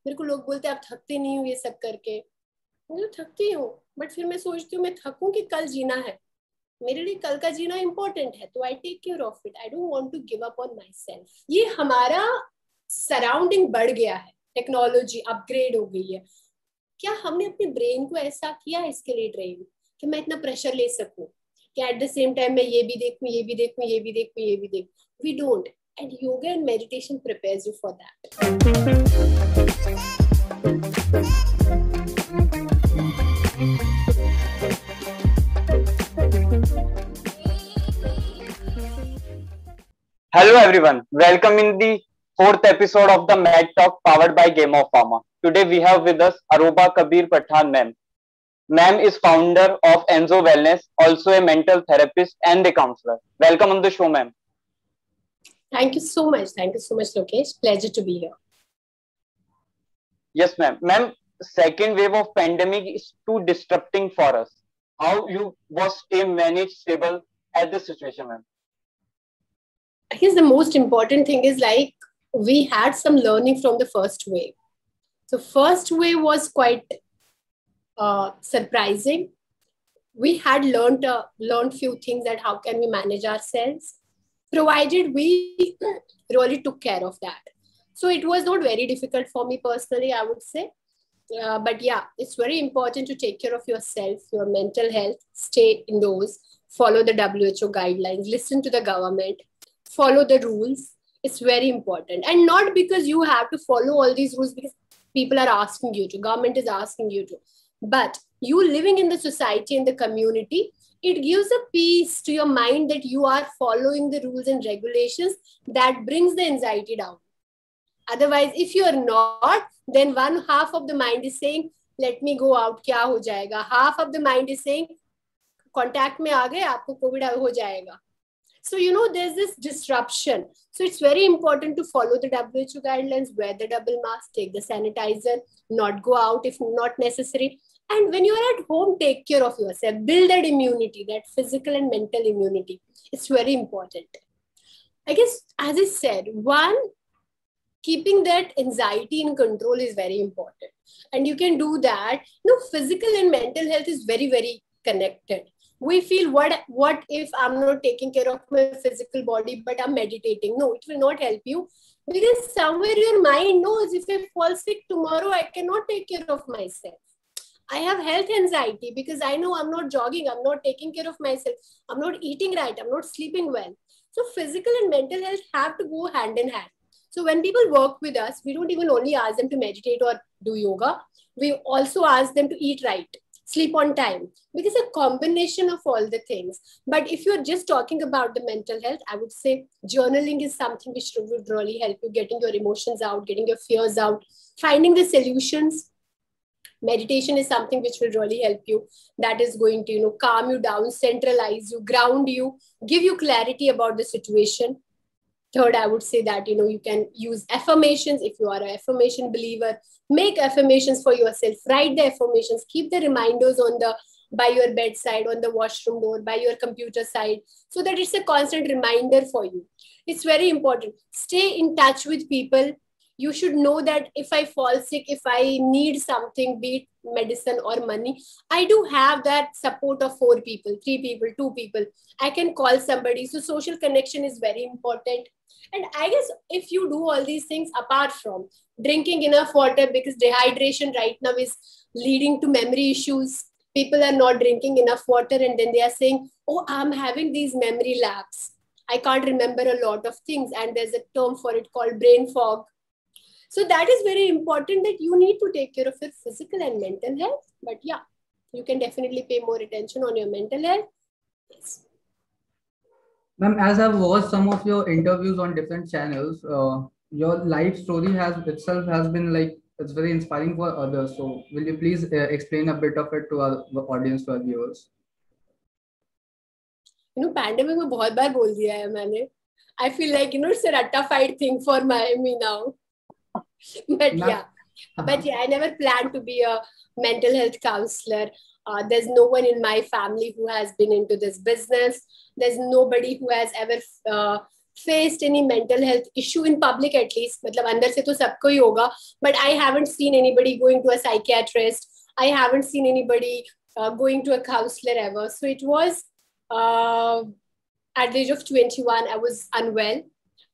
मेरे को लोग बोलते हैं आप थकते नहीं हो ये सब करके, मैं तो थकती हूँ, बट फिर मैं सोचती हूँ मैं थकूं कि कल जीना है, मेरे लिए कल का जीना इंपॉर्टेंट है, तो I take care of it, I don't want to give up on myself. ये हमारा सराउंडिंग बढ़ गया है, टेक्नोलॉजी अपग्रेड हो गई है, क्या हमने अपने ब्रेन को ऐसा किया है इसके लिए ट्रेन कि मैं इतना प्रेशर ले सकूं कि एट द सेम टाइम मैं ये भी देखूं, ये भी देखूं, ये भी देखूं, ये भी देखूं? We don't, and yoga and meditation prepares you for that. Hello everyone, welcome in the fourth episode of the Mad Talk powered by Game of Pharma. Today we have with us Aruba Kabir Pathan ma'am. Ma'am is founder of Enzo Wellness, also a mental therapist and a counselor. Welcome on the show, ma'am. Thank you so much, Lokesh. Pleasure to be here. Yes, ma'am. Ma'am, second wave of pandemic is too disrupting for us. How you was stay managed stable at this situation, ma'am? I guess the most important thing is like we had some learning from the first wave. So first wave was quite surprising. We had learned few things that how can we manage ourselves, provided we really took care of that. So it was not very difficult for me personally, I would say. But yeah, it's very important to take care of yourself, your mental health, stay indoors, follow the WHO guidelines, listen to the government, follow the rules. It's very important. And not because you have to follow all these rules because people are asking you to, government is asking you to, but you living in the society, in the community, it gives a peace to your mind that you are following the rules and regulations that brings the anxiety down. Otherwise, if you are not, then one half of the mind is saying, let me go out, kya ho jayega? Half of the mind is saying, contact mein aa gaye, aapko COVID ho jayega. So, there's this disruption. So it's very important to follow the WHO guidelines, wear the double mask, take the sanitizer, not go out if not necessary. And when you're at home, take care of yourself, build that immunity, that physical and mental immunity. It's very important. I guess, as I said, one, keeping that anxiety in control is very important. And you can do that. Physical and mental health is very, very connected. We feel, what if I'm not taking care of my physical body, but I'm meditating? No, it will not help you, because somewhere your mind knows if I fall sick tomorrow, I cannot take care of myself. I have health anxiety because I know I'm not jogging, I'm not taking care of myself, I'm not eating right, I'm not sleeping well. So physical and mental health have to go hand in hand. So when people work with us, we don't even only ask them to meditate or do yoga. We also ask them to eat right, sleep on time, because a combination of all the things. But if you're just talking about the mental health, I would say journaling is something which would really help you, getting your emotions out, getting your fears out, finding the solutions. Meditation is something which will really help you. That is going to, calm you down, centralize you, ground you, give you clarity about the situation. Third, I would say that, you can use affirmations. If you are an affirmation believer, make affirmations for yourself, write the affirmations, keep the reminders by your bedside, on the washroom door, by your computer side, so that it's a constant reminder for you. It's very important. Stay in touch with people. You should know that if I fall sick, if I need something, be it medicine or money, I do have that support of 4 people, 3 people, 2 people. I can call somebody. So social connection is very important. And I guess if you do all these things apart from drinking enough water, because dehydration right now is leading to memory issues. People are not drinking enough water and then they are saying, oh, I'm having these memory lapse. I can't remember a lot of things. And there's a term for it called brain fog. So that is very important, that you need to take care of your physical and mental health. But yeah, you can definitely pay more attention on your mental health. Yes. Ma'am, as I've watched some of your interviews on different channels, your life story has been like, it's very inspiring for others. So will you please explain a bit of it to our audience, to our viewers? Pandemic में बहुत बार बोल दिया है मैंने. I feel like, it's a ratified thing for me now. But yeah, I never planned to be a mental health counselor. There's no one in my family who has been into this business. There's nobody who has ever faced any mental health issue in public at least. मतलब अंदर से तो सबको ही होगा, but I haven't seen anybody going to a psychiatrist. I haven't seen anybody going to a counselor ever. So it was at the age of 21, I was unwell.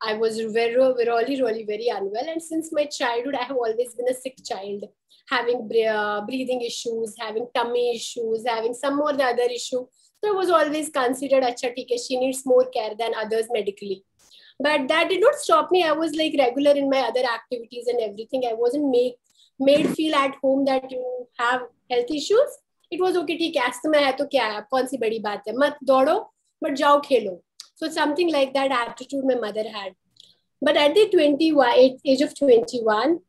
I was really very unwell. And since my childhood, I have always been a sick child, having breathing issues, having tummy issues, having some or the other issue. So I was always considered, acha, theek hai, she needs more care than others medically. But that did not stop me. I was like regular in my other activities and everything. I wasn't made feel at home that you have health issues. It was okay, ठीक है, asthma है तो क्या है, कौन सी बड़ी बात है, मत दौड़ो, but जाओ खेलो. So something like that attitude my mother had. But at the age of 21,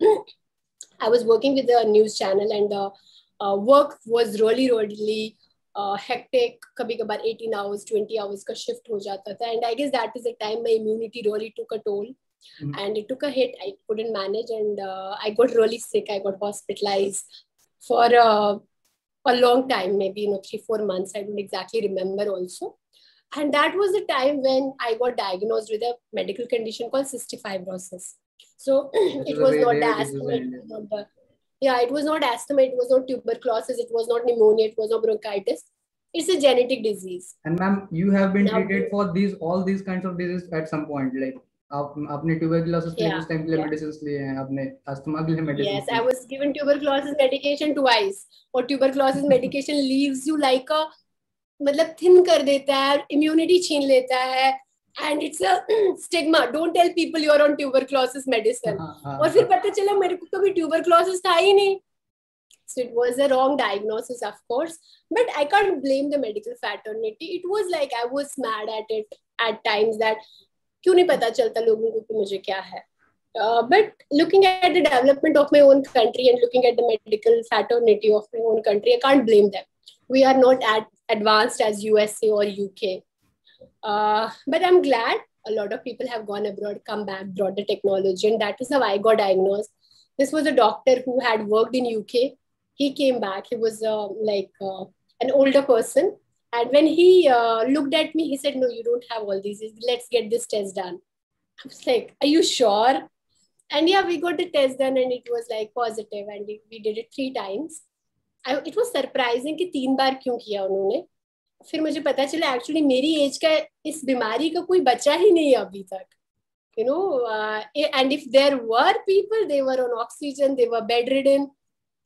I was working with a news channel, and work was really hectic. कभी कभार 18 hours, 20 hours का shift हो जाता था. And I guess that is the time my immunity really took a toll. And it took a hit. I couldn't manage, and I got really sick. I got hospitalized for a long time, maybe 3-4 months. I don't exactly remember also. And that was the time when I got diagnosed with a medical condition called cystic fibrosis. So it was not the asthma. It was not asthma. It was not tuberculosis. It was not pneumonia. It was not bronchitis. It's a genetic disease. And ma'am, you have been treated for all these kinds of diseases at some point, like आपने tuberculosis के लिए उस time के लिए medicines लिए हैं, आपने asthma के लिए medicines. Yes, I was given tuberculosis medication twice. और tuberculosis medication leaves you like a, मतलब thin कर देता है, immunity छीन लेता है, and it's a stigma. Don't tell people you're on tuberculosis medicine. और फिर पता चला मेरे को कभी tuberculosis था ही नहीं. So it was a wrong diagnosis, of course, but I can't blame the medical fraternity. It was like I was mad at it at times that क्यों नहीं पता चलता लोगों को कि मुझे क्या है. But looking at the development of my own country and looking at the medical fraternity of my own country, I can't blame them. We are not as advanced as USA or UK. But I'm glad a lot of people have gone abroad, come back, brought the technology, and that is how I got diagnosed. This was a doctor who had worked in UK. He came back. He was an older person. And when he looked at me, he said, no, you don't have all these. Let's get this test done. I was like, are you sure? And yeah, we got the test done and it was like positive. And we did it 3 times. It was surprising कि 3 बार क्यों किया उन्होंने. फिर मुझे पता चला actually मेरी as का इस बीमारी का कोई बचा ही नहीं अभी तक. You know, and if there were people, they were on oxygen, they were bedridden.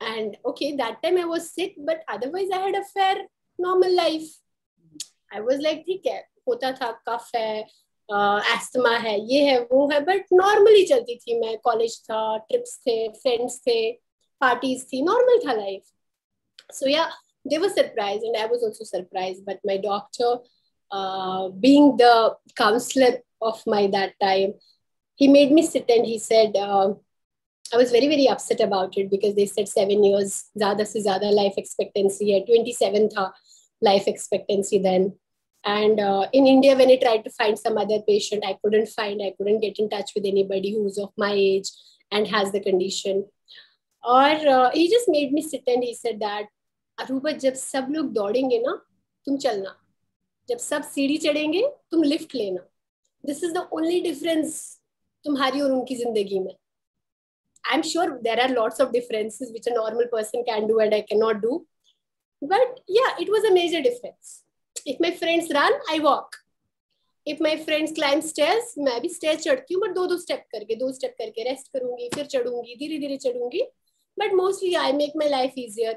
And okay, that time I was sick, but otherwise I had a fair normal life. I was like, ठीक है, होता था, कफ है, asthma है, ये है, वो है, but normally चलती थी मैं. कॉलेज था, ट्रिप्स थे, फ्रेंड्स थे, पार्टीज थी, नॉर्मल था life. So yeah, they were surprised and I was also surprised. But my doctor, being the counselor of my that time, he made me sit and he said, I was very, very upset about it because they said 7 years, ज़्यादा से ज़्यादा life expectancy है, 27 था life expectancy then. And in India, when I tried to find some other patient, I couldn't get in touch with anybody who's of my age and has the condition. Or he just made me sit and he said that, Aruba, जब सब लोग दौड़ेंगे ना, तुम चलना. जब सब सीढ़ी चढ़ेंगे, तुम लिफ्ट लेना. This is the only difference तुम्हारी और उनकी जिंदगी में. I'm sure there are lots of differences which a normal person can do and I cannot do. But yeah, it was a major difference. If my friends run, I walk. If my friends climb stairs, मैं भी stairs चढ़ती हूँ, but 2 step करके rest करूँगी, फिर चढ़ूँगी, धीरे-धीरे चढ़ूँगी. But mostly I make my life easier.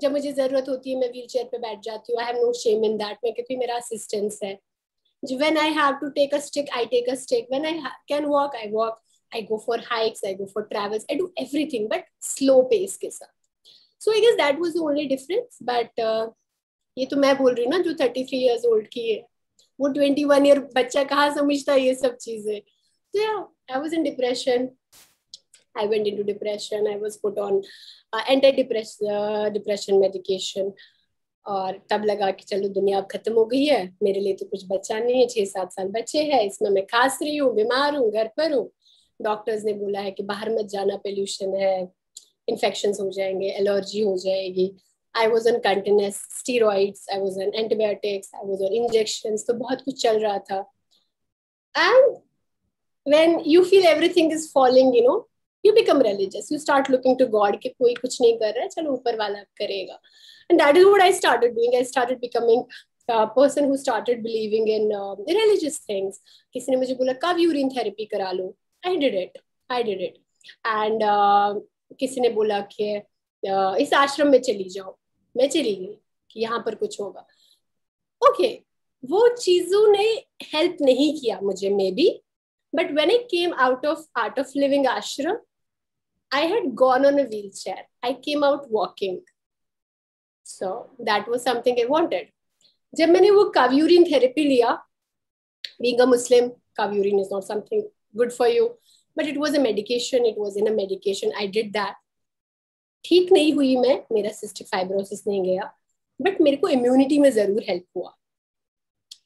जब मुझे जरूरत होती है मैं व्हील चेयर पे बैठ जाती हूँ. I have no shame in that. मैं क्योंकि मेरा assistance है. When I have to take a stick, I take a stick. When I can walk, I walk. I go for hikes, I go for travels. I do everything, but slow pace के साथ. So I guess that was the only difference. But ये तो मैं बोल रही हूँ ना जो 33 years old की है, वो 21 year बच्चा कहाँ समझता है ये सब चीजें. So yeah, I was in depression. I went into depression. I was put on antidepressant medication. और तब लगा कि चलो दुनिया अब खत्म हो गई है, मेरे लिए तो कुछ बचा नहीं है. 6-7 साल बचे हैं, इसमें मैं खांस रही हूँ, बीमार हूँ, घर पर हूँ. डॉक्टर्स ने बोला है कि बाहर मत जाना, पोल्यूशन है, इन्फेक्शंस हो जाएंगे, एलर्जी हो जाएगी. I was on continuous steroids, I was on antibiotics, I was on injections. तो बहुत कुछ चल रहा था. And when you feel everything is falling, you become religious. You start looking to God कि कोई कुछ नहीं कर रहा है, चलो ऊपर वाला करेगा. And that is what I started doing. I started becoming a person who started believing in religious things. किसी ने मुझे बोला कब यूरिन थेरेपी करा लो. I did it. And किसी ने बोला कि इस आश्रम में चली जाओ. मैं चली गई कि यहाँ पर कुछ होगा. Okay, वो चीजों ने हेल्प नहीं किया मुझे may be. But when I came out of Art of Living ashram, I had gone on a wheelchair. I came out walking. So that was something I wanted. जब मैंने वो काव यूरिन थेरेपी लिया, being a Muslim, काव urine is not something good for you, but it was a medication. It was in a medication. I did that. ठीक नहीं हुई मैं, मेरा cystic fibrosis नहीं गया, but मेरे को immunity में जरूर help हुआ.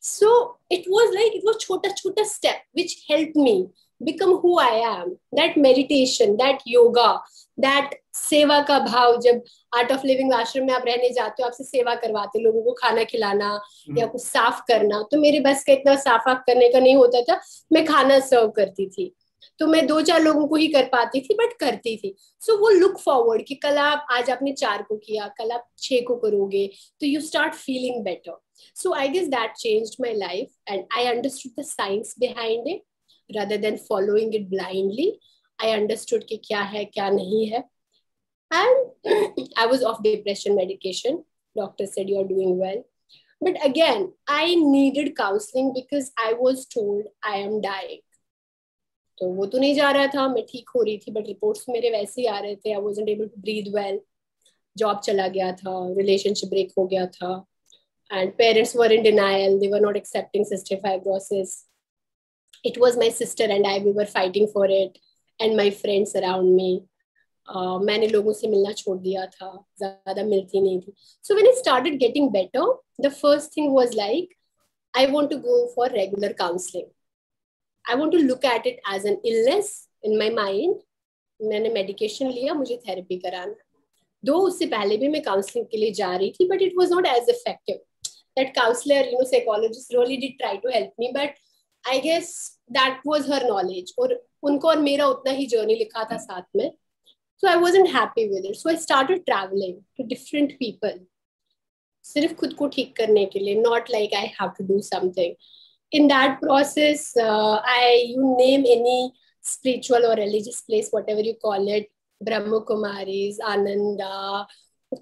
So it was छोटा step which helped me become who I am. That meditation, that yoga, that सेवा का भाव. जब आर्ट ऑफ लिविंग आश्रम में आप रहने जाते हो, आपसे सेवा करवाते, लोगों को खाना खिलाना या कुछ साफ करना, तो मेरे बस का इतना साफ करने का नहीं होता था. मैं खाना सर्व करती थी, तो मैं 2-4 लोगों को ही कर पाती थी, बट करती थी. सो वो लुक फॉरवर्ड कि कल आप, आज आपने 4 को किया, कल आप 6 को करोगे, तो you start feeling better. So I guess that changed my life, and I understood the science behind it rather than following it blindly. I understood कि क्या है क्या नहीं है. And I was off depression medication. Doctor said you are doing well. But again, I needed counseling because I was told I am dying. तो वो तो नहीं जा रहा था, मैं ठीक हो रही थी, but reports मेरे वैसे ही आ रहे थे. I wasn't able to breathe well. Job चला गया था, relationship break हो गया था. And parents were in denial. They were not accepting cystic fibrosis. It was my sister and I, we were fighting for it. And my friends around me. मैंने लोगों से मिलना छोड़ दिया था, ज़्यादा मिलती नहीं थी. So when I started getting better, the first thing was like, I want to go for regular counseling. I want to look at it as an illness in my mind. मैंने medication लिया, मुझे therapy कराना. दो उससे पहले भी मैं counseling के लिए जा रही थी, but it was not as effective. That counselor, psychologist really did try to help me, but I guess that was her knowledge. और उनको और मेरा उतना ही journey लिखा था साथ में. So I wasn't happy with it. So I started traveling to different people. सिर्फ खुद को ठीक करने के लिए, not like I have to do something. In that process, you name any spiritual or religious place, whatever you call it, Brahma Kumaris, Ananda,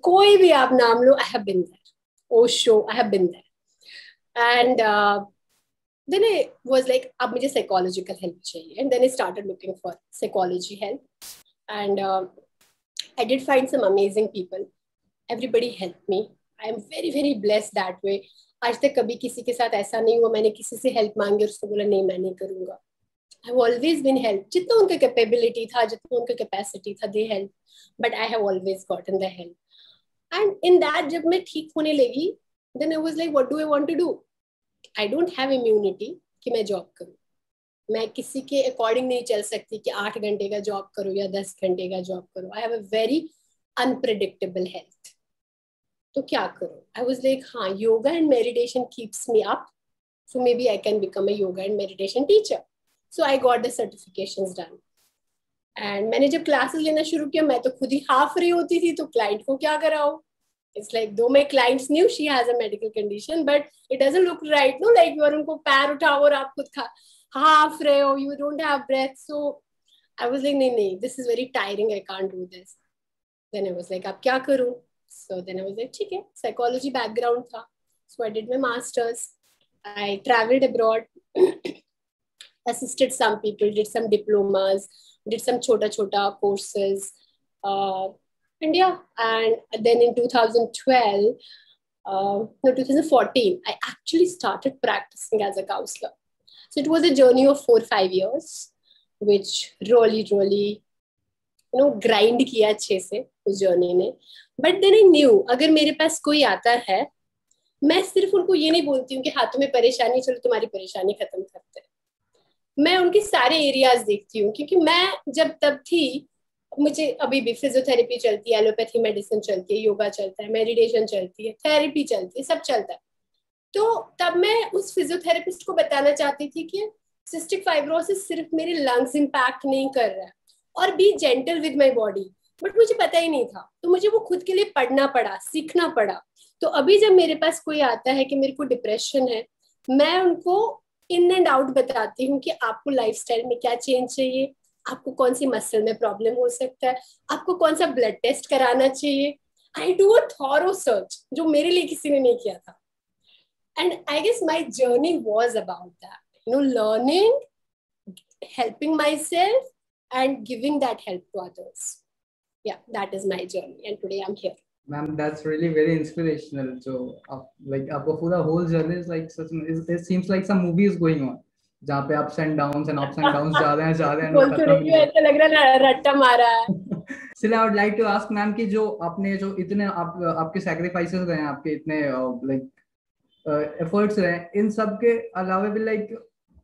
कोई भी आप नाम लो, I have been there. Osho, I have been there. And then I was like, अब मुझे psychological help चाहिए. And then I started looking for psychology help. And I did find some amazing people. Everybody helped me. I am very, very blessed that way. आज तक कभी किसी के साथ ऐसा नहीं हुआ मैंने किसी से help मांगी और उसको बोला नहीं मैं नहीं करूँगा. I've always been helped. जितना उनका capability था, जितना उनका capacity था, they helped. But I have always gotten the help. And in that, जब मैं ठीक होने लगी, then I was like, what do I want to do? I don't have immunity कि मैं job करूँ. मैं किसी के according नहीं चल सकती कि 8 घंटे का job करूँ या 10 घंटे का job करूँ. I have a very unpredictable health. तो क्या करूँ? I was like, हाँ, yoga and meditation keeps me up. So maybe I can become a yoga and meditation teacher. So I got the certifications done. And मैंने जब classes लेना शुरू किया, मैं तो खुद ही हाफ रही होती थी, तो client को क्या कराऊँ? It's like, though my clients knew she has a medical condition, but it doesn't look right, no? Like you are उनको पैर उठाओ और आप खुद हाफ रहे हो, you don't have breath. So I was like, नहीं, this is very tiring, I can't do this. Then I was like, अब क्या करूँ? So then I was like, ठीक है, psychology background था. So I did my masters. I traveled abroad, assisted some people, did some diplomas, did some chota courses. And then in 2012, 2014, I actually started practicing as a counselor. So it was a journey of 4-5 years, which really, grind किया अच्छे से उस journey ने. But then I knew, अगर मेरे पास कोई आता है, मैं सिर्फ उनको ये नहीं बोलती हूँ कि हाँ तुम्हें परेशानी, चलो तुम्हारी परेशानी खत्म करते हैं. मैं उनके सारे एरियाज देखती हूँ, क्योंकि मैं जब तब थी, मुझे अभी भी फिजियोथेरेपी चलती है, एलोपैथी मेडिसिन चलती है, योगा चलता है, मेडिटेशन चलती है, थेरेपी चलती है, सब चलता है. तो तब मैं उस फिजियोथेरेपिस्ट को बताना चाहती थी कि सिस्टिक फाइब्रोसिस सिर्फ मेरे लंग्स इम्पैक्ट नहीं कर रहा है, और B gentle with my body, but मुझे पता ही नहीं था, तो मुझे वो खुद के लिए पढ़ना पड़ा, सीखना पड़ा। तो अभी जब मेरे पास कोई आता है कि मेरे को डिप्रेशन है, मैं उनको इन एंड आउट बताती हूँ कि आपको लाइफस्टाइल में क्या चेंज चाहिए, आपको कौन सी मसल में प्रॉब्लम हो सकता है, आपको कौन सा ब्लड टेस्ट कराना चाहिए। I do a thorough search जो मेरे लिए किसी ने नहीं किया था। And I guess my journey was about that, learning, helping myself, and giving that help to others. Yeah, that is my journey, and today I'm here. Ma'am, that's really very inspirational. So, like, for the whole journey is like such. It seems like some movie is going on, जहाँ पे ups and downs जा रहे हैं बोल तो रही हूँ, ऐसा लग रहा है रट्टा मारा है। Still, I would like to ask ma'am कि जो आपने जो इतने आपके sacrifices रहे हैं, आपके इतने like एफर्ट्स रहे, इन सब के अलावा भी लाइक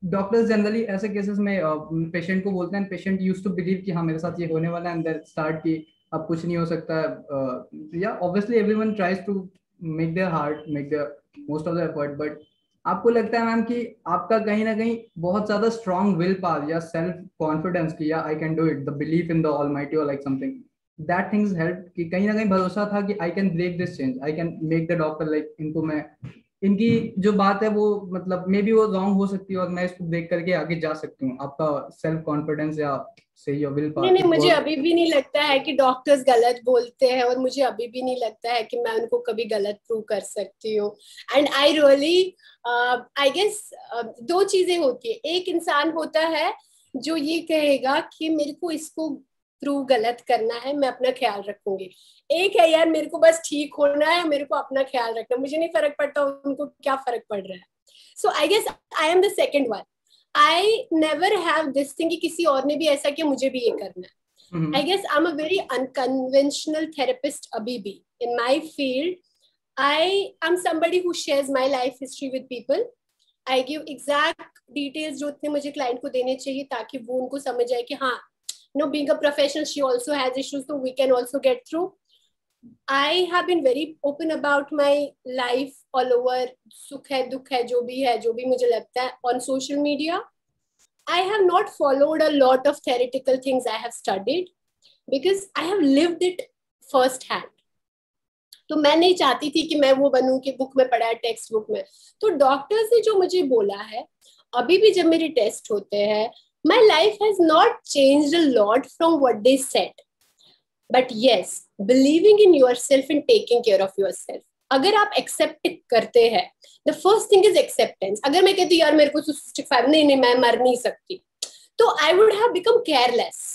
डॉक्टर्स जनरली ऐसे केसेस में पेशेंट को बोलते हैं, पेशेंट यूज्ड टू बिलीव कि हाँ मेरे साथ ये होने वाला है, एंड देन स्टार्ट कि अब कुछ नहीं हो सकता है। या obviously everyone tries to make their heart, make their most of the effort, but आपको लगता है मैम कि आपका कहीं ना कहीं बहुत ज्यादा स्ट्रॉन्ग विल पावर या सेल्फ कॉन्फिडेंस की या I can do it, the belief in the almighty और like something that things help, कि कहीं ना कहीं भरोसा था कि I can break this change, I can make the doctor like इनको मैं इनकी जो बात है वो मतलब मे बी वो रॉन्ग हो सकती है और मैं इसको देख करके आगे जा सकती हूँ। आपका सेल्फ कॉन्फिडेंस या सही या विल पावर? नहीं, मुझे अभी भी नहीं लगता है कि डॉक्टर्स गलत बोलते हैं, और मुझे अभी भी नहीं लगता है कि मैं उनको कभी गलत प्रूव कर सकती हूँ। And I really I guess दो चीजें होती है, एक इंसान होता है जो ये कहेगा कि मेरे को इसको प्रूव गलत करना है, मैं अपना ख्याल रखूंगी। एक है यार मेरे को बस ठीक होना है, मेरे को अपना ख्याल रखना, मुझे नहीं फर्क पड़ता उनको क्या फर्क पड़ रहा है। So I guess I am the second one. I never have this thing कि किसी और ने भी ऐसा किया मुझे भी ये करना है। I guess I am a very unconventional therapist अभी भी in my field. I am somebody who shares my life history with people. I give exact details जो उतने मुझे क्लाइंट को देने चाहिए ताकि वो उनको समझ आए कि हाँ, being a professional, she also has issues, so we can also get through. I have been very open about my life all over, sukh hai dukh hai jo bhi mujhe lagta hai on social media. I have not followed a lot of theoretical things I have studied because I have lived it first hand. तो मैं नहीं चाहती थी कि मैं वो बनूं कि book में पढ़ा है, टेक्स्ट बुक में। तो डॉक्टर्स ने जो मुझे बोला है, अभी भी जब मेरे टेस्ट होते हैं, my life has not changed a lot from what they said, but yes, believing in yourself and taking care of yourself. अगर आप एक्सेप्ट करते हैं, the first thing is acceptance. अगर मैं कहती यार मेरे को cystic fibrosis नहीं मैं मर नहीं सकती, तो I would have become careless.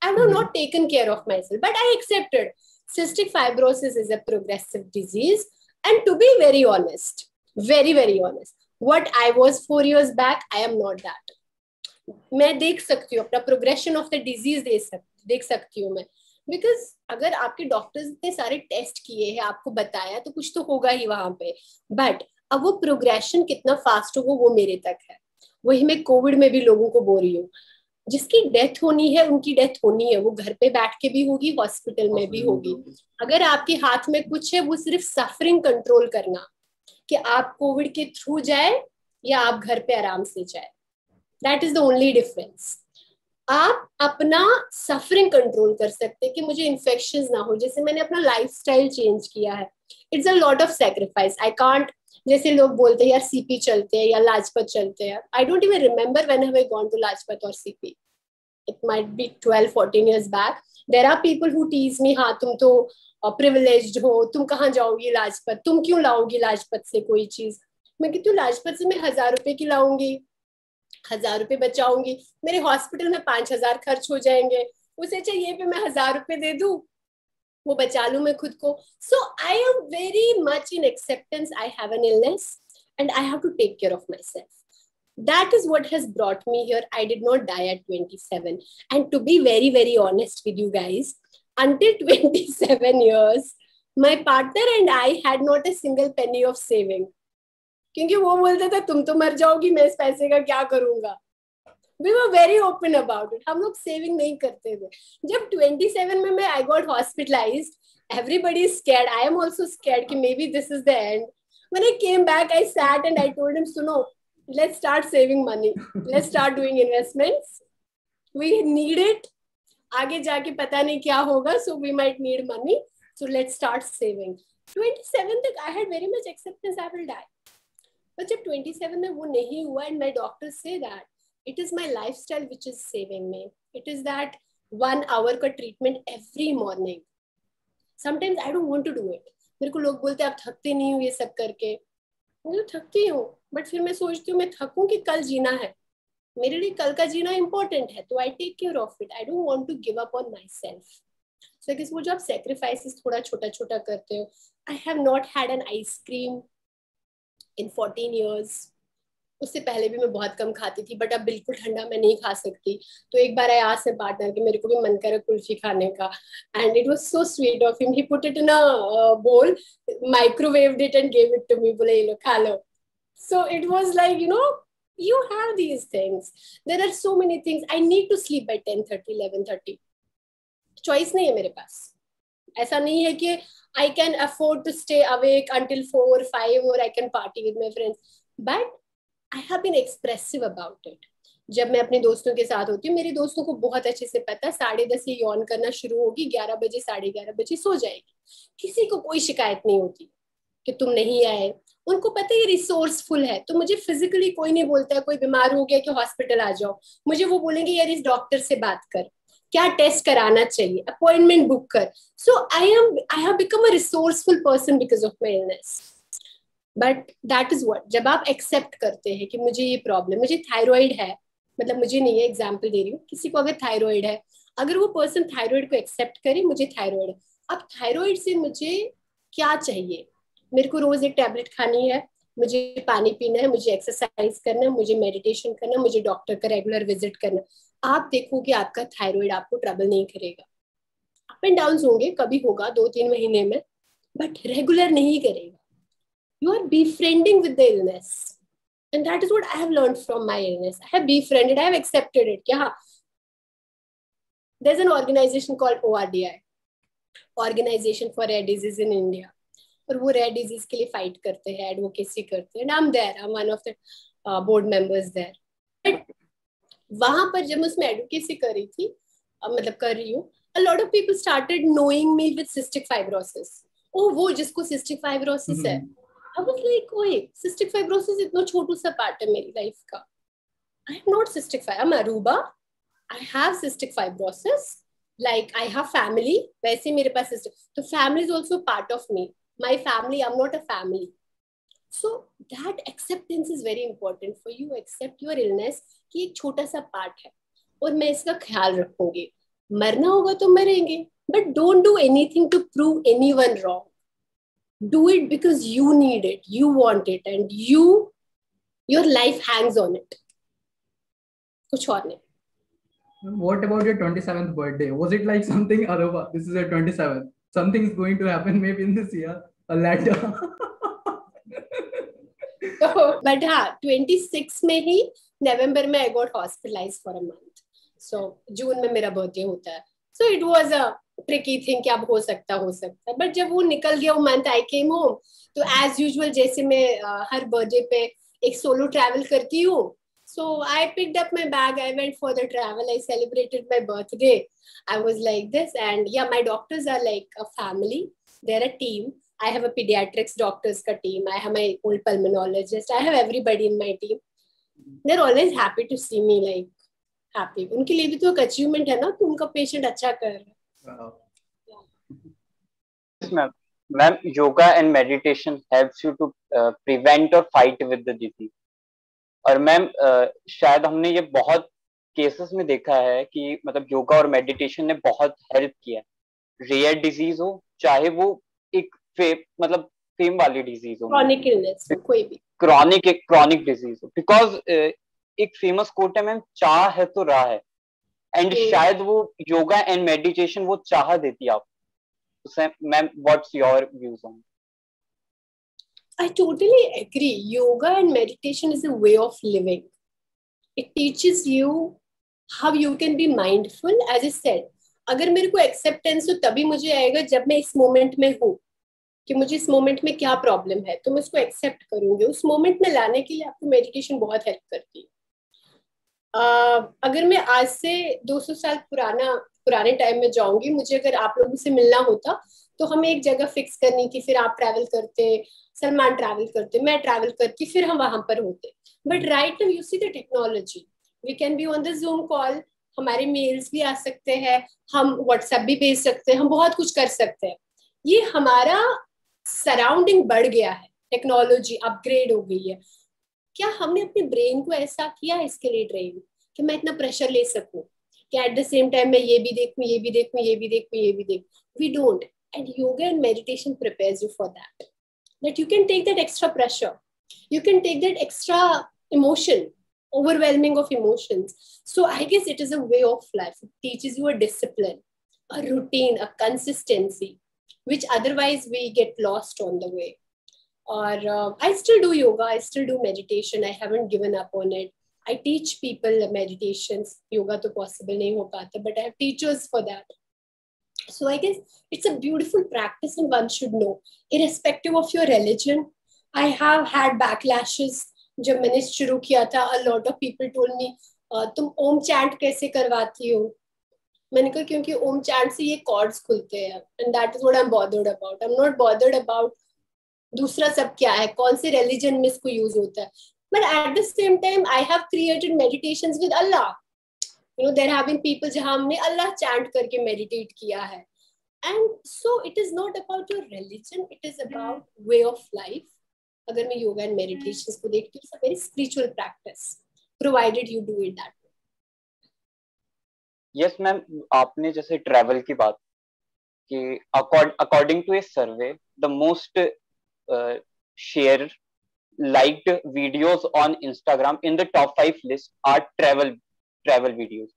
I would have not taken care of myself, but I accepted cystic fibrosis is a progressive disease, and to be very honest, very honest, what I was 4 years back, I am not that. मैं देख सकती हूँ अपना progression of the disease देख सकती हूँ मैं, because अगर आपके डॉक्टर्स इतने सारे टेस्ट किए हैं, आपको बताया, तो कुछ तो होगा ही वहां पे। बट अब वो प्रोग्रेशन कितना फास्ट होगा वो मेरे तक है। वही मैं कोविड में भी लोगों को बोल रही हूँ, जिसकी डेथ होनी है उनकी डेथ होनी है, वो घर पे बैठ के भी होगी, हॉस्पिटल में भी होगी। अगर आपके हाथ में कुछ है, वो सिर्फ सफरिंग कंट्रोल करना, कि आप कोविड के थ्रू जाए या आप घर पे आराम से जाए। That is the only difference. आप अपना सफरिंग कंट्रोल कर सकते हैं कि मुझे इन्फेक्शंस ना हो। जैसे मैंने अपना लाइफस्टाइल चेंज किया है, it's a lot of sacrifice. I can't, जैसे लोग बोलते हैं यार सीपी चलते हैं या लाजपत चलते हैं, I don't even remember when have I gone to Lajpat और CP. It might be 12-14 years back. There are people who tease me, हाँ तुम तो प्रिविलेज्ड हो, तुम कहाँ जाओगी लाजपत, तुम क्यों लाओगी लाजपत से कोई चीज। मैं कहती हूँ लाजपत से मैं 1000 रुपए की लाऊंगी, 1000 रुपए बचाऊंगी, मेरे हॉस्पिटल में 5000 खर्च हो जाएंगे, उसे चाहिए पे मैं 1000 रुपए दे दूं, वो बचा लूं मैं खुद को। So I am very much in acceptance. I have an illness and I have to take care of my self. That is what has brought me here. I did not die at 27. And to be very honest with you guys, until 27 years, my partner and I had not a single penny of saving. क्योंकि वो बोलता था तुम तो मर जाओगी, मैं इस पैसे का क्या करूंगा। We were very open about it. हम लोग सेविंग नहीं करते थे। जब 27 में मैं I got hospitalized, everybody is scared. I am also scared कि maybe this is the end. When I came back, I sat and I told him, सुनो let's start saving money. Let's start doing investments. We need it. आगे जाके पता नहीं क्या होगा, so we might need money. So let's start saving. 27 तक I had very much acceptance I will die. पर जब 27 में वो नहीं हुआ, and my doctors say that it is my lifestyle which is saving me. It is that 1 hour का treatment every morning. Sometimes I don't want to do it. मेरे को लोग बोलते हैं आप थकते नहीं हो ये सब करके. मैं तो थकती हूँ, बट फिर मैं सोचती हूँ मैं थकूं कि कल जीना है. मेरे लिए कल का जीना इम्पोर्टेंट है, तो I take care of it. I don't want to give up on myself. So I guess वो जो आप सेक्रीफाइसेस थोड़ा छोटा छोटा करते हो. I have not had an ice cream in 14 years. उससे पहले भी मैं बहुत कम खाती थी, बट अब बिल्कुल ठंडा मैं नहीं खा सकती. तो एक बार आई आस्क्ड माय पार्टनर कि मेरे को भी मन करे कुल्फी खाने का, and it was so sweet of him. He put it in a bowl, microwaved it and gave it to me. बोले ये लो खा लो. So it was like you have these things. There are so many things. I need to sleep by 10:30 11:30. choice नहीं है मेरे पास. ऐसा नहीं है कि I can afford to stay awake until 4 5 or I can party with my friends, but I have been expressive about it. जब मैं अपने दोस्तों के साथ होती हूँ, मेरे दोस्तों को बहुत अच्छे से पता है 10:30 ये यौन करना शुरू होगी, 11 बजे 11:30 बजे सो जाएगी. किसी को कोई शिकायत नहीं होती कि तुम नहीं आए. उनको पता है ये रिसोर्सफुल है. तो मुझे फिजिकली कोई नहीं बोलता है कोई बीमार हो गया कि हॉस्पिटल आ जाओ. मुझे वो बोलेंगे यार इस डॉक्टर से बात कर, क्या टेस्ट कराना चाहिए, अपॉइंटमेंट बुक कर. So I have become a resourceful person because of my illness. But that is what, जब आप एक्सेप्ट करते हैं कि मुझे ये प्रॉब्लम, मुझे थायराइड है, मतलब मुझे नहीं है, एग्जाम्पल दे रही हूँ, किसी को अगर थायराइड है, अगर वो पर्सन थायराइड को एक्सेप्ट करे मुझे थायराइड है, अब थायराइड से मुझे क्या चाहिए. मेरे को रोज एक टैबलेट खानी है, मुझे पानी पीना है, मुझे एक्सरसाइज करना है, मुझे मेडिटेशन करना है, मुझे डॉक्टर का रेगुलर विजिट करना. आप देखो कि आपका थायराइड आपको ट्रबल नहीं करेगा. अप एंड डाउन होंगे, कभी होगा 2-3 महीने में, बट रेगुलर नहीं करेगा. You are befriending with the illness, and that is what I have learned from my illness. I have befriended, I have accepted it. Yeah, there's an organization called ORDI, Organization for Rare Disease in India. और वो rare disease के लिए fight करते हैं, advocacy करते हैं. I'm there, I'm one of the board members there. But वहां पर जब मैं उसमें एडवोकेसी कर रही थी, मतलब कर रही हूँ, a lot of people started knowing me with cystic fibrosis. ओ वो जिसको cystic fibrosis है. I was like, ओए cystic fibrosis इतना छोटू सा पार्ट है मेरी लाइफ का. I am not cystic fibrosis. I'm Aruba. I have cystic fibrosis. Like I have family. वैसे मेरे पास cystic. तो family is also part of me. My family, I'm not a family. So that acceptance is very important for you. Accept your illness कि एक छोटा सा part है और मैं इसका ख्याल रखूंगी. मरना होगा तो मरेंगे, but don't do anything to prove anyone wrong. Do it because you need it, you want it, and your life hangs on it. कुछ और नहीं. What about your 27th birthday? Was it like something, Aruba, this is your 27th? Something's going to happen maybe in this year, a letter. But हाँ, 26 में ही नवंबर में I got hospitalized for a month. So जून में मेरा birthday होता है. So it was a tricky thing कि अब हो सकता. But जब वो निकल गया वो month, I came home. तो as usual जैसे मैं हर बर्थडे पे एक सोलो ट्रैवल करती हूँ. So I picked up my bag, I went for the travel, I celebrated my birthday. I was like this, and yeah, my doctors are like a family. They're a team. I have a pediatrics doctors ka team. I have my old pulmonologist. I have everybody in my team. They're always happy to see me like happy. उनके लिए भी तो एक achievement है ना कि उनका patient अच्छा कर रहा है. Ma'am, yoga and meditation helps you to prevent or fight with the disease. और मैम शायद हमने ये बहुत केसेस में देखा है कि मतलब योगा और मेडिटेशन ने बहुत हेल्प किया है. रेयर डिजीज हो चाहे वो एक मतलब फेम वाली डिजीज हो, क्रॉनिक इलनेस कोई भी क्रॉनिक डिजीज हो. बिकॉज एक फेमस कोट है मैम, चाह है तो राह है. एंड शायद वो योगा एंड मेडिटेशन वो चाह देती है आपको. Ma'am what's your views on? I totally agree. Yoga and meditation is a way of living. It teaches you how you can be mindful. As I said, अगर मेरे को acceptance हो तभी मुझे आएगा जब मैं इस moment में हूँ. कि मुझे इस मोमेंट में क्या प्रॉब्लम है, तो मैं उसको एक्सेप्ट करूंगी। उस मोमेंट में लाने के लिए आपको मेडिटेशन बहुत हेल्प करती है। अगर मैं आज से 200 साल पुराने टाइम में जाऊंगी, मुझे अगर आप लोगों से मिलना होता तो हमें एक जगह फिक्स करनी थी, फिर आप ट्रैवल करते, सलमान ट्रैवल करते, मैं ट्रैवल करती, फिर हम वहां पर होते। But right now you see the technology, we can be on the Zoom call, हमारे मेल्स भी आ सकते हैं, हम व्हाट्सएप भी भेज सकते हैं, हम बहुत कुछ कर सकते हैं। ये हमारा सराउंडिंग बढ़ गया है, टेक्नोलॉजी अपग्रेड हो गई है। क्या हमने अपने ब्रेन को ऐसा किया है इसके लिए ट्रेन कि मैं इतना प्रेशर ले सकूं कि एट द सेम टाइम मैं ये भी देखूं, ये भी देखूं, ये भी देखूं, ये भी देखूं? We don't. And yoga and meditation prepares you for that you can take that extra pressure, you can take that extra emotion, overwhelming of emotions. So I guess it is a way of life. It teaches you a discipline, a routine, a consistency, which otherwise we get lost on the way. Or I still do yoga, I still do meditation, I haven't given up on it. I teach people meditations. Yoga to possible nahi ho pata, but I have teachers for that. So I guess it's a beautiful practice and one should know, irrespective of your religion. I have had backlashes. जब मैंने शुरू किया था, a lot of people told me, तुम ओम chant कैसे करवाती हो? मैंने कहा क्योंकि ओम चैंट से ये कॉर्ड्स खुलते हैं, and that is what I'm bothered about. I'm not bothered about दूसरा सब क्या है, कौन से रिलीजन में इसको यूज होता है. But at the same time, I have created meditations with Allah. there have been people जहां हमने अल्लाह चैंट करके मेडिटेट किया है. And so it is not about your religion, it is about way of life. अगर मैं yoga and meditation को देखती हूँ, it's a very spiritual practice, provided you do it that way. Yes ma'am, आपने जैसे ट्रैवल की बात कि according to a survey the most share liked videos on Instagram in the top 5 list are travel videos.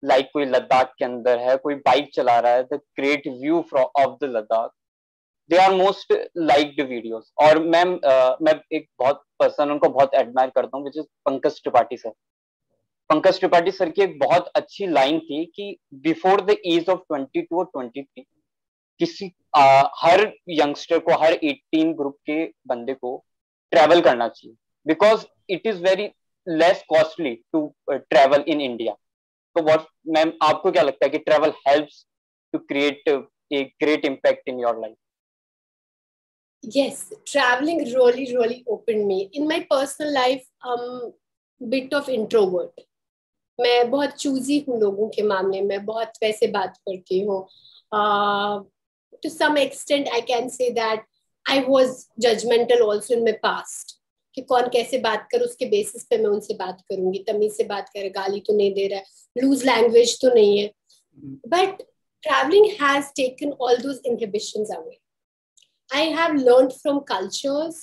Like कोई लद्दाख के अंदर है, कोई बाइक चला रहा है, the great view of the Ladakh. They are most liked videos. और ma'am मैं एक बहुत पर्सन उनको बहुत एडमायर करता हूँ, which is Pankaj Tripathi sir. Pankaj Tripathi sir की एक बहुत अच्छी लाइन थी कि बिफोर द एज ऑफ 22 और 23 किसी हर यंगस्टर को, हर 18 ग्रुप के बंदे को ट्रैवल करना चाहिए, because it is very less costly to travel in India. तो व्हाट मैम, आपको क्या लगता है कि travel helps to create a great impact in your life? Yes, traveling really opened me. In my personal life, bit of introvert. मैं बहुत choosy हूँ लोगों के मामले में, बहुत वैसे बात करती हूँ. To some extent, I can say that I was judgmental also in my past. कि कौन कैसे बात कर, उसके बेसिस पे मैं उनसे बात करूंगी. तमीज से बात करे, गाली तो नहीं दे रहा है, लूज लैंग्वेज तो नहीं है. But traveling has taken all those inhibitions away. I have learned from cultures.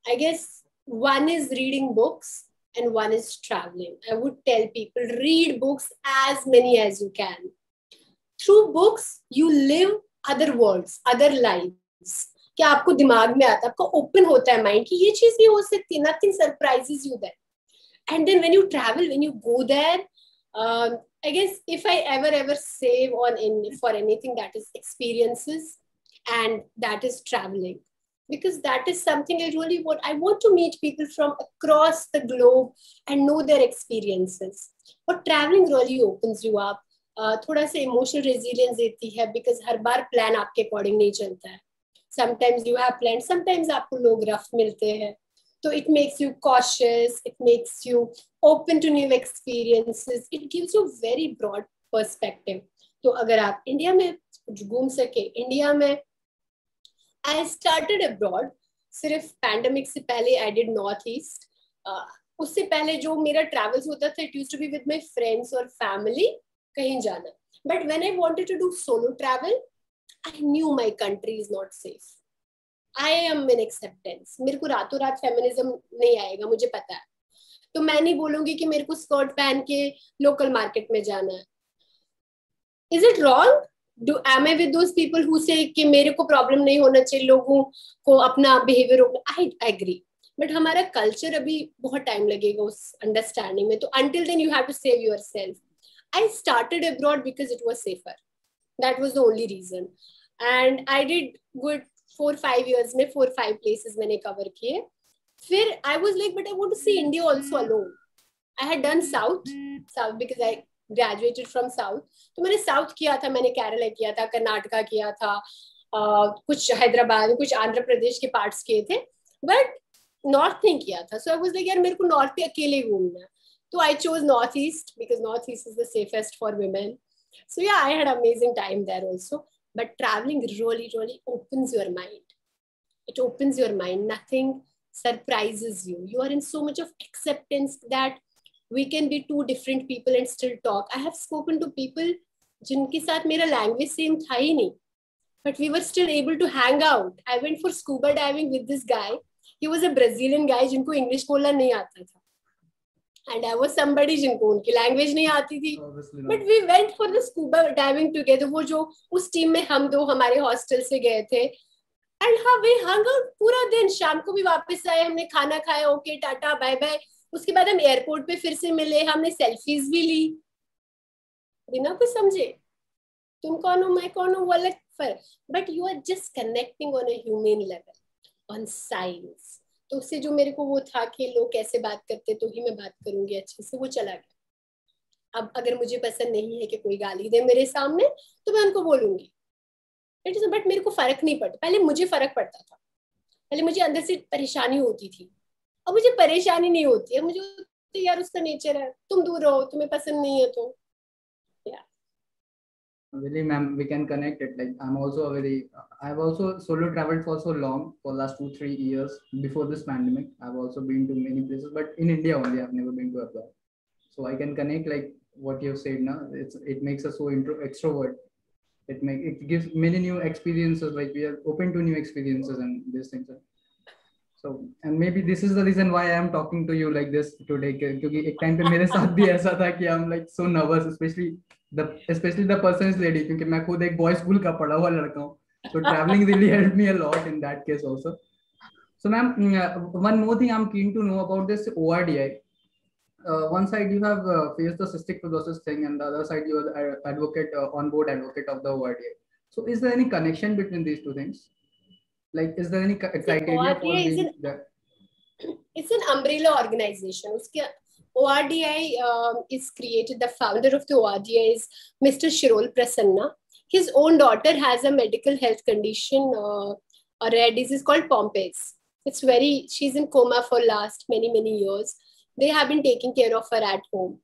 I guess one is reading books and one is traveling. I would tell people, read books as many as you can. Through books, you live other worlds, other lives. क्या आपको दिमाग में आता है, आपको open होता है mind कि ये चीज भी हो सकती है. Nothing surprises you there. And then when you travel, when you go there, I guess if I ever save for anything, that is experiences, and that is traveling, because that is something I really want. I want to meet people from across the globe and know their experiences. But traveling really opens you up. थोड़ा सा emotional resilience देती है, because her bar plan आपके according नहीं चलता है. Sometimes you have planned, sometimes आपको लोग rough मिलते हैं. So it makes you cautious, it makes you open to new experiences, it gives you very broad perspective. तो अगर आप इंडिया में घूम सके, इंडिया में I started abroad. सिर्फ पैंडेमिक से पहले I did North East. उससे पहले जो मेरा ट्रैवल्स होता था, it used to be with my friends और family, कहीं जाना. But when I wanted to do solo travel, I knew my country is not safe. I am in acceptance. मेरे को रातों रात फेमिनिज्म नहीं आएगा, मुझे पता है. तो मैं नहीं बोलूंगी कि मेरे को स्कर्ट पहन के लोकल मार्केट में जाना है. Is it wrong? Am I with those people who say कि मेरे को प्रॉब्लम नहीं होना चाहिए, लोगों को अपना बिहेवियर रोकना? I agree. बट हमारा कल्चर अभी बहुत टाइम लगेगा उस अंडरस्टैंडिंग में. तो until then you have to save yourself. I started abroad because it was safer. That was the only reason. And I did good 4-5 years में 4-5 places मैंने cover किए. फिर I was like, but I want to see India also alone. I had done South because I graduated from South. तो मैंने South किया था, मैंने केरला किया था, कर्नाटका किया था, कुछ हैदराबाद, कुछ आंध्र प्रदेश के पार्ट्स किए थे, but North नहीं किया था. So I was like, यार मेरे को North पे अकेले घूमना है. So I chose Northeast because Northeast is the safest for women. So yeah, I had amazing time there also. But traveling really opens your mind. It opens your mind. Nothing surprises you. You are in so much of acceptance that we can be two different people and still talk. I have spoken to people जिनके साथ मेरा language same था ही नहीं, but we were still able to hang out. I went for scuba diving with this guy. He was a Brazilian guy जिनको English बोलना नहीं आता था. And I was somebody जिनको उनकी language नहीं आती थी. But we went for the scuba diving together. वो जो उस team में हम दो हमारे hostel से गए थे. And हाँ, we hung out पूरा दिन. शाम को भी वापस आए, हमने खाना खाया, ओके टाटा बाय बाय. उसके बाद हम एयरपोर्ट पे फिर से मिले, हमने सेल्फीज भी ली, बिना कुछ समझे तुम कौन हो मैं कौन हूँ वो अलग फर्क. But you are just connecting on a human level, on science. तो उससे जो मेरे को वो था कि लोग कैसे बात करते तो ही मैं बात करूंगी अच्छे से, वो चला गया. अब अगर मुझे पसंद नहीं है कि कोई गाली दे मेरे सामने तो मैं उनको बोलूंगी. बट मेरे को फर्क नहीं पड़ता. पहले मुझे फर्क पड़ता था, पहले मुझे अंदर से परेशानी होती थी. अब मुझे परेशानी नहीं होती है, मुझे तो यार उसका नेचर है, तुम दूर रहो, तुम्हें पसंद नहीं है तो. Really, ma'am, we can connect it. Like I've also solo traveled for so long, for last 2-3 years before this pandemic. I've also been to many places, but in India only. I've never been to abroad, so I can connect like what you've said. Now it makes us so extrovert. It gives many new experiences. Like we are open to new experiences and these things. So and maybe this is the reason why I am talking to you like this today. क्योंकि एक time पे मेरे साथ भी ऐसा था कि I'm like so nervous, especially the person's lady, क्योंकि मैं खुद एक boys school का पढ़ा हुआ लड़का हूँ. So traveling really helped me a lot in that case also. So ma'am, one more thing I'm keen to know about this ORDI. One side you have faced the cystic fibrosis thing, and the other side you are the advocate, on-board advocate of the ORDI. So is there any connection between these two things? Like, is there any criteria for that? It's an umbrella organization. ORDI is created. The founder of the ORDI is Mr. Shirol Prasanna. His own daughter has a medical health condition, a rare disease called Pompe's. She's in coma for last many years. They have been taking care of her at home.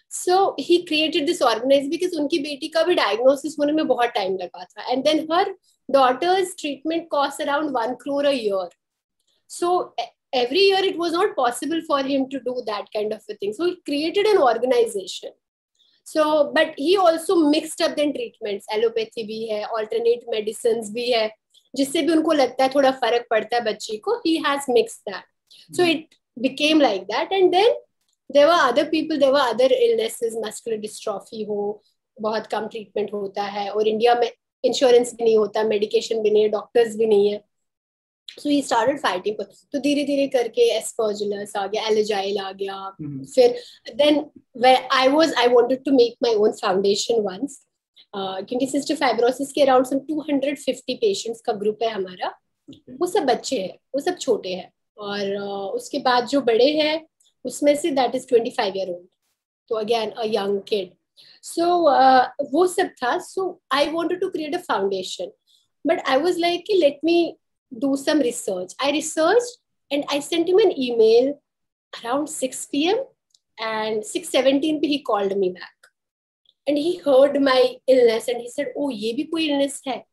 So he created this organization because उनकी बेटी का भी diagnosis होने में बहुत time लगा था. And then her daughter's treatment costs around 1 crore a year. So every year it was not possible for him to do that kind of a thing. So he created an organization. So, but he also mixed up the treatments. Allopathy भी है, alternate medicines भी है, जिससे भी उनको लगता है थोड़ा फर्क पड़ता है बच्ची को. He has mixed that. So it became like that. And then there were other people, there were other illnesses, muscular dystrophy हो, बहुत कम treatment होता है, और इंडिया में इंश्योरेंस भी नहीं होता, मेडिकेशन भी नहीं है, डॉक्टर्स भी नहीं है. So he started fighting. तो धीरे धीरे करके Aspergillus आ गया, Alagille आ गया. फिर then where I wanted to make my own foundation once, क्योंकि cystic fibrosis के around some 250 patients का group है हमारा. वो सब बच्चे हैं, वो सब छोटे हैं, और उसके बाद जो बड़े हैं उसमें से that is 25-year-old. So again a young kid. So वो सब था. So I wanted to create a foundation, but I was like, let me do some research. I researched and I sent him an email around 6 p.m. and 6:17 he called me back, and he heard my illness and he said, oh ये भी कोई illness है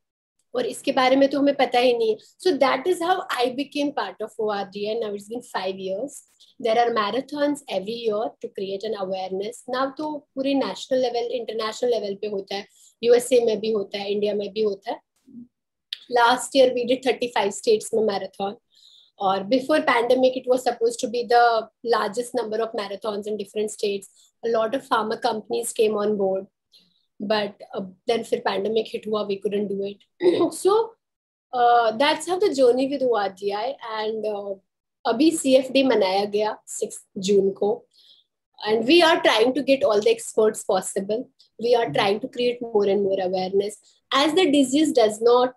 और इसके बारे में तो हमें पता ही नहीं है. So that is how I became part of ORDI, and now it's been 5 years. There are marathons every year to create an awareness. Now तो पूरे national level, international level पे होता है, USA में भी होता है, India में भी होता है. Last year we did 35 states में marathon, or before pandemic it was supposed to be the largest number of marathons in different states. A lot of pharma companies came on board, but then फिर pandemic hit हुआ, we couldn't do it. So that's how the journey with ORDI. And अभी CFD मनाया गया 6 जून को, and we are trying to get all the experts possible. we are trying to create more and more awareness. As the disease does not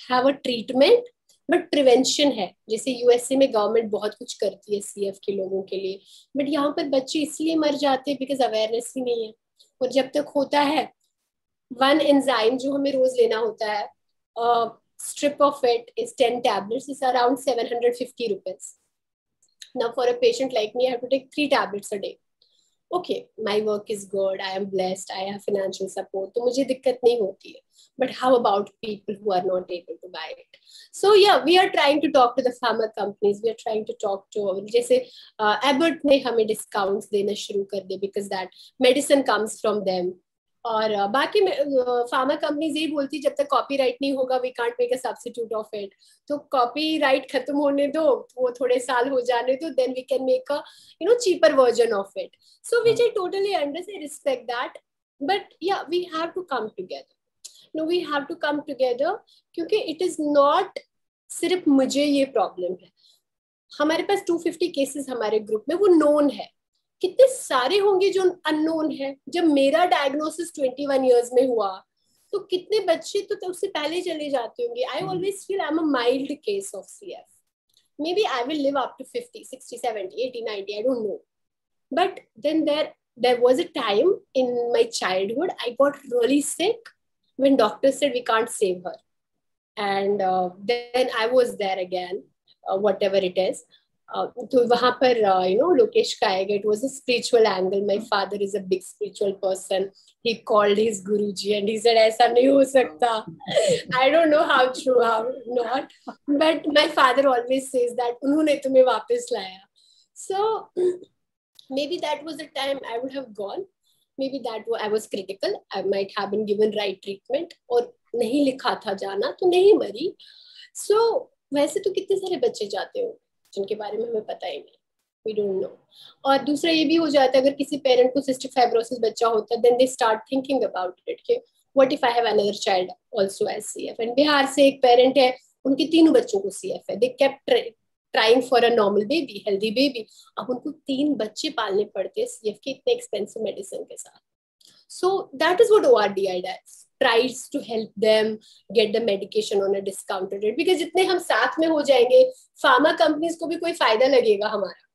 have a treatment, but prevention है. जैसे USA में government बहुत कुछ करती है CF के लोगों के लिए, बट यहाँ पर बच्चे इसलिए मर जाते हैं बिकॉज अवेयरनेस ही नहीं है. और जब तक होता है, वन एंजाइम जो हमें रोज लेना होता है, strip of it is 10 tablets, is around 750 rupees. Now for a patient like me, I have to take 3 tablets a day. Okay, my work is good, I am blessed, I have financial support, तो मुझे दिक्कत नहीं होती है. But how about people who are not able to buy it? So yeah, we are trying to talk to the pharma companies, we are trying to talk to, जैसे Abbott ने हमें discounts देना शुरू कर दिए because that medicine comes from them. और बाकी pharma companies यही बोलती जब तक कॉपीराइट नहीं होगा we can't make a substitute of it. तो कॉपीराइट खत्म होने दो, वो थोड़े साल हो जाने दो, then we can make a cheaper version of it. So which I totally understand, respect that, but yeah, we have to come together. No, we have to come together क्योंकि it is not सिर्फ मुझे ये problem है. हमारे पास 250 cases हमारे group में, वो known है. कितने सारे होंगे जो अननोन है. जब मेरा डायग्नोसिस 21 इयर्स में हुआ तो कितने बच्चे तो उससे पहले चले जाते होंगे. I always feel I am a mild case of CF. Maybe I will live up to 50, 60, 70, 80, 90, I don't know. But then there was a time in my childhood I got really sick when doctors said we can't save her, and then I was there again, whatever it is. तो वहां पर लोकेश का आएगा. It was a spiritual angle. My father is a big spiritual person. He called his guruji and he said ऐसा नहीं हो सकता. I don't know how true how not, but my father always says that उन्होंने तुम्हें वापस लाया. So maybe that was the time I would have gone. Maybe that I was critical. I might have been given right treatment, और नहीं लिखा था जाना तो नहीं मरी. सो वैसे तो कितने सारे बच्चे जाते हो जिनके बारे में हमें पता ही नहीं. We don't know. और दूसरा ये भी हो जाता है, अगर किसी पेरेंट को सिस्टिक फाइब्रोसिस बच्चा होता है, then they start thinking about it कि what if I have another child also as CF. And Bihar से एक पेरेंट है, उनके तीनों बच्चों को सीएफ है. They kept trying for a normal baby, healthy baby. अब उनको 3 बच्चे पालने पड़ते हैं सीएफ के इतने एक्सपेंसिव मेडिसिन के साथ. So that is what ORDI does, tries to help them get the medication on a discounted rate, because जितने हम साथ में हो जाएंगे, pharma companies को भी कोई फायदा लगेगा हमारा.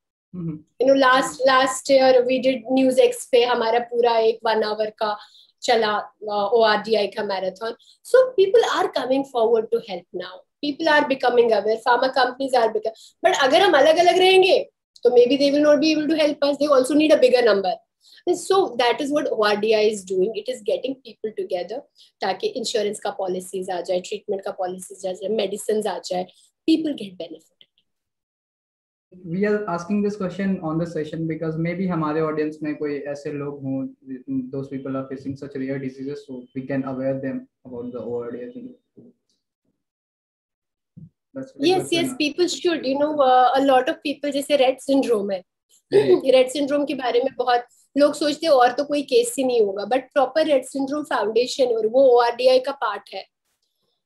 Last year we did News X पे हमारा पूरा एक 1 hour का चला ORDI का marathon. So people are coming forward to help now. People are becoming aware. Pharma companies are becoming. But अगर हम अलग-अलग रहेंगे, तो maybe they will not be able to help us. They also need a bigger number. So that is what ORDI is doing. It is getting people together ताकि insurance का policies आ जाए, treatment का policies आ जाए, medicines आ जाए, people get benefited. We are asking this question on the session because maybe हमारे audience में कोई ऐसे लोग हों, those people are facing such rare diseases, so we can aware them about the ORDI thing. Yes, people should. A lot of people, जैसे Rett syndrome है. Rett syndrome के बारे में बहुत लोग सोचते हैं और तो कोई केस ही नहीं होगा, but proper Rett syndrome foundation और वो ORDI का पार्ट है.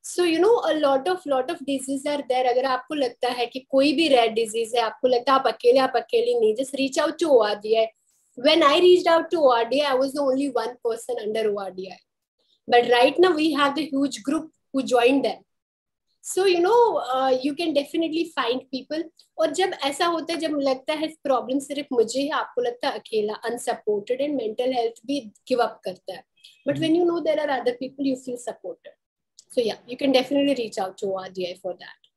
सो a lot of diseases are there. अगर आपको लगता है कि कोई भी रेयर डिजीज है, आपको लगता है आप अकेले नहीं, just reach out to ORDI. When I reached out to ORDI, I was the only one person under ORDI, but right now we have the huge group who joined them. So you can definitely find people. और जब ऐसा होता है, जब लगता है problem सिर्फ मुझे है, आपको लगता है अकेला, unsupported, and mental health भी give up करता है. But when you know there are other people, you feel supported. So yeah, you can definitely reach out to ORDI for that.